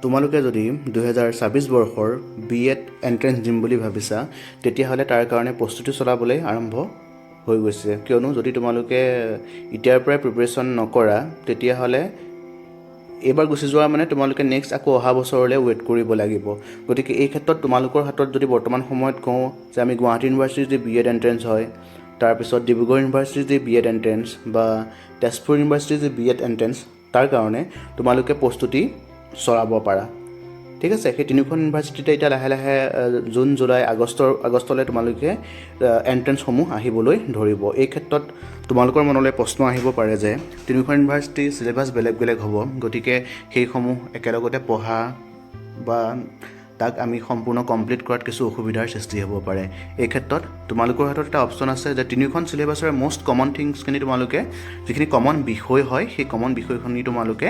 তোমালোকে যদি 2026 বৰ্ষৰ BEd এন্ট্ৰেন্স দিম বুলি ভাবিছা তেতিয়াহ'লে তাৰ কাৰণে প্ৰস্তুতি চলাবলৈ আৰম্ভ হৈ গৈছে কিয়নো যদি তোমালোকে ইতিয়াৰ পৰাই প্ৰিপাৰেচন নকৰা তেতিয়াহ'লে এবাৰ গুছি যোৱা মানে তোমালোকে নেক্সট আকৌ অহা বছৰলৈ ৱেট কৰিব লাগিব গতিকে এই ক্ষেত্ৰত তোমালোকৰ হাতত যদি বৰ্তমান সময়ত কওঁ যে আমি গুৱাহাটী ইউনিভাৰ্চিটিৰ যে BEd এন্ট্ৰেন্স হয় তাৰপিছত ডিব্ৰুগড় ইউনিভাৰ্চিটিৰ যে BEd এন্ট্ৰেন্স বা তেজপুৰ ইউনিভাৰ্চিটিৰ যে BEd এন্ট্ৰেন্স তাৰ কাৰণে তোমালোকে প্ৰস্তুতি চলাব পাৰা ঠিক আছে সেই তিনিখন ইউনিভাৰ্চিটিতে এতিয়া লাহে লাহে জুন জুলাই আগষ্টলৈ তোমালোকে এন্ট্ৰেন্সসমূহ আহিবলৈ ধৰিব এই ক্ষেত্ৰত তোমালোকৰ মনলৈ প্ৰশ্ন আহিব পাৰে যে তিনিখন ইউনিভাৰ্চিটি সিলেবাছ বেলেগ বেলেগ হ'ব গতিকে সেইসমূহ একেলগতে পঢ়া বা তাক আমি সম্পূৰ্ণ কমপ্লিট কৰাত কিছু অসুবিধাৰ সৃষ্টি হ'ব পাৰে এই ক্ষেত্ৰত তোমালোকৰ হাতত এটা অপচন আছে যে তিনিখন সিলেবাছৰ মোষ্ট কমন থিংছখিনি তোমালোকে যিখিনি কমন বিষয় হয় সেই কমন বিষয়খিনি তোমালোকে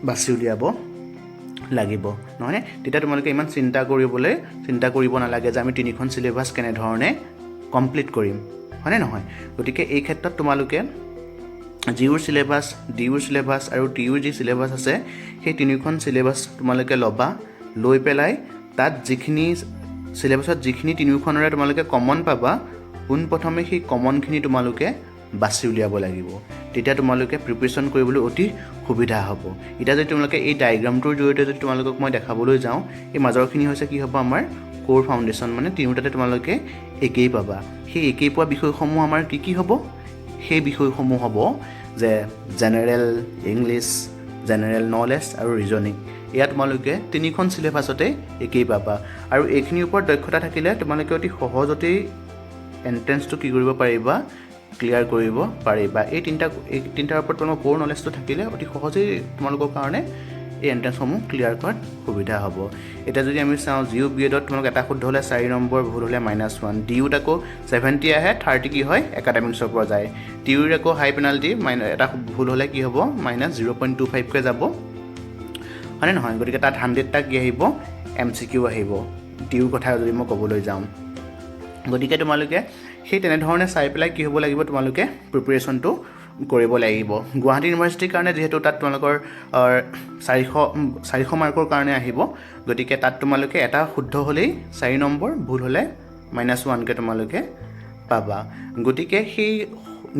বাছি উলিয়াব লাগিব নহয়নে তেতিয়া তোমালোকে ইমান চিন্তা কৰিব নালাগে যে আমি তিনিখন সিলেবাছ কেনেধৰণে কমপ্লিট কৰিম হয়নে নহয় গতিকে এই ক্ষেত্ৰত তোমালোকে জিউৰ সিলেবাছ ডিউৰ সিলেবাছ আৰু টিউৰ যি সিলেবাছ আছে সেই তিনিখন সিলেবাছ তোমালোকে ল'বা লৈ পেলাই তাত যিখিনি সিলেবাছত যিখিনি তিনিখনৰে তোমালোকে কমন পাবা পোনপ্ৰথমে সেই কমনখিনি তোমালোকে বাছি উলিয়াব লাগিব তেতিয়া তোমালোকে প্ৰিপাৰেচন কৰিবলৈ অতি সুবিধা হ'ব এতিয়া যদি তোমালোকে এই ডায়াগ্ৰামটোৰ জৰিয়তে যদি তোমালোকক মই দেখাবলৈ যাওঁ এই মাজৰখিনি হৈছে কি হ'ব আমাৰ কোৰ ফাউণ্ডেশ্যন মানে তিনিওটাতে তোমালোকে একেই পাবা সেই একেই পোৱা বিষয়সমূহ আমাৰ কি হ'ব সেই বিষয়সমূহ হ'ব যে জেনেৰেল ইংলিছ জেনেৰেল নলেজ আৰু ৰিজনিং এয়া তোমালোকে তিনিখন সিলেবাছতে একেই পাবা আৰু এইখিনিৰ ওপৰত দক্ষতা থাকিলে তোমালোকে অতি সহজতেই এন্ট্ৰেন্সটো কি কৰিব পাৰিবা ক্লিয়াৰ কৰিব পাৰিবা এই তিনিটাৰ ওপৰত তোমালোকৰ কোৰ নলেজটো থাকিলে অতি সহজেই তোমালোকৰ কাৰণে এই এন্ট্ৰেন্সসমূহ ক্লিয়াৰ কৰাত সুবিধা হ'ব এতিয়া যদি আমি চাওঁ জিউ বিএডত তোমালোক এটা শুদ্ধ হ'লে 4 নম্বৰ ভুল হ'লে -1 ডিউত আকৌ 70 আহে 30 কি হয় একাডেমিক্সৰ পৰা যায় টিউৰ আকৌ হাই পেনাল্টি এটা ভুল হ'লে কি হ'ব -0.25 কৈ যাব হয়নে নহয় গতিকে তাত 100টা কি আহিব MCQ আহিব টিউৰ কথা যদি মই ক'বলৈ যাওঁ গতিকে তোমালোকে সেই তেনেধৰণে চাই পেলাই কি হ'ব লাগিব তোমালোকে প্ৰিপাৰেচনটো কৰিব লাগিব গুৱাহাটী ইউনিভাৰ্চিটিৰ কাৰণে যেহেতু তাত তোমালোকৰ 400 মাৰ্কৰ কাৰণে আহিব গতিকে তাত তোমালোকে এটা শুদ্ধ হ'লেই 4 নম্বৰ ভুল হ'লে -1 কৈ তোমালোকে পাবা গতিকে সেই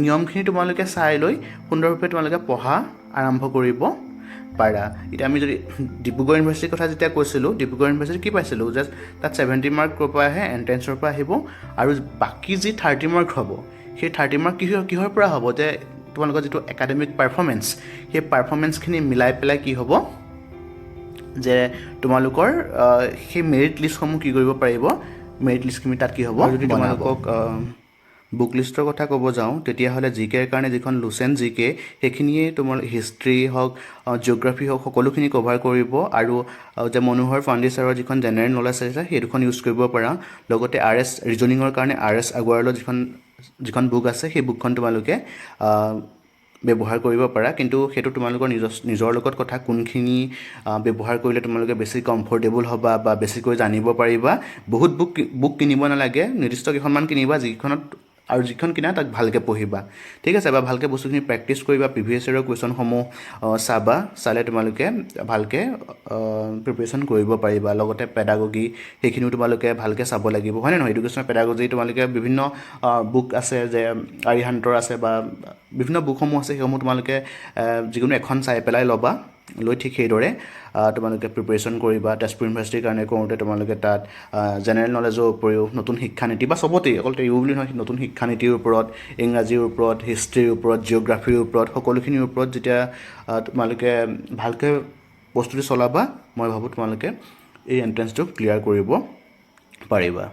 নিয়মখিনি তোমালোকে চাই লৈ সুন্দৰভাৱে তোমালোকে পঢ়া আৰম্ভ কৰিব পাৰা এতিয়া আমি যদি ডিব্ৰুগড় ইউনিভাৰ্চিটিৰ কথা যেতিয়া কৈছিলোঁ ডিব্ৰুগড় ইউনিভাৰ্চিটি কি পাইছিলোঁ যে তাত 70 মাৰ্ক ক'ৰ পৰা আহে এণ্ট্ৰেন্সৰ পৰা আহিব আৰু বাকী যি 30 মাৰ্ক হ'ব সেই 30 মাৰ্ক কিহৰ পৰা হ'ব যে তোমালোকৰ যিটো একাডেমিক পাৰফৰ্মেঞ্চ সেই পাৰফৰ্মেঞ্চখিনি মিলাই পেলাই কি হ'ব যে তোমালোকৰ সেই মেৰিট লিষ্টসমূহ কি কৰিব পাৰিব মেৰিট লিষ্টখিনি তাত কি হ'ব যদি তোমালোকক বুক লিষ্টৰ কথা ক'ব যাওঁ তেতিয়াহ'লে জিকেৰ কাৰণে যিখন লুচেণ্ট জিকে সেইখিনিয়ে তোমাৰ হিষ্ট্ৰী হওক জিঅ'গ্ৰাফী হওক সকলোখিনি কভাৰ কৰিব আৰু যে মনোহৰ ফান্দি ছাৰৰ যিখন জেনেৰেল নলেজ আছে সেই দুখন ইউজ কৰিব পাৰা লগতে RS ৰিজনিঙৰ কাৰণে RS আগৰৱালৰ যিখন বুক আছে সেই বুকখন তোমালোকে ব্যৱহাৰ কৰিব পাৰা কিন্তু সেইটো তোমালোকৰ নিজৰ লগত কথা কোনখিনি ব্যৱহাৰ কৰিলে তোমালোকে বেছি কমফৰ্টেবল হ'বা বা বেছিকৈ জানিব পাৰিবা বহুত বুক কিনিব নালাগে নিৰ্দিষ্ট কেইখনমান কিনিবা যিখন কিনা তাক ভালকৈ পঢ়িবা ঠিক আছে বা ভালকৈ বস্তুখিনি প্ৰেক্টিছ কৰিবা প্ৰিভিয়াছ ইয়েৰৰ কুৱেশ্যনসমূহ চালে তোমালোকে ভালকৈ প্ৰিপাৰেশ্যন কৰিব পাৰিবা লগতে পেডাগগী সেইখিনিও তোমালোকে ভালকৈ চাব লাগিব হয়নে নহয় এডুকেশ্যনেল পেডাগগী তোমালোকে বিভিন্ন বুক আছে যে আৰিহান্তৰ আছে বা বিভিন্ন বুকসমূহ আছে সেইসমূহ তোমালোকে যিকোনো এখন চাই পেলাই ল'বা লৈ ঠিক সেইদৰে তোমালোকে প্ৰিপাৰেশ্যন কৰিবা তেজপুৰ ইউনিভাৰ্চিটিৰ কাৰণে কৰোঁতে তোমালোকে তাত জেনেৰেল নলেজৰ উপৰিও নতুন শিক্ষানীতি বা চবতেই অকল ইউ বুলি নহয় নতুন শিক্ষানীতিৰ ওপৰত ইংৰাজীৰ ওপৰত হিষ্ট্ৰীৰ ওপৰত জিঅ'গ্ৰাফীৰ ওপৰত সকলোখিনিৰ ওপৰত যেতিয়া তোমালোকে ভালকৈ প্ৰস্তুতি চলাবা মই ভাবোঁ তোমালোকে এই এণ্ট্ৰেন্সটো ক্লিয়াৰ কৰিব পাৰিবা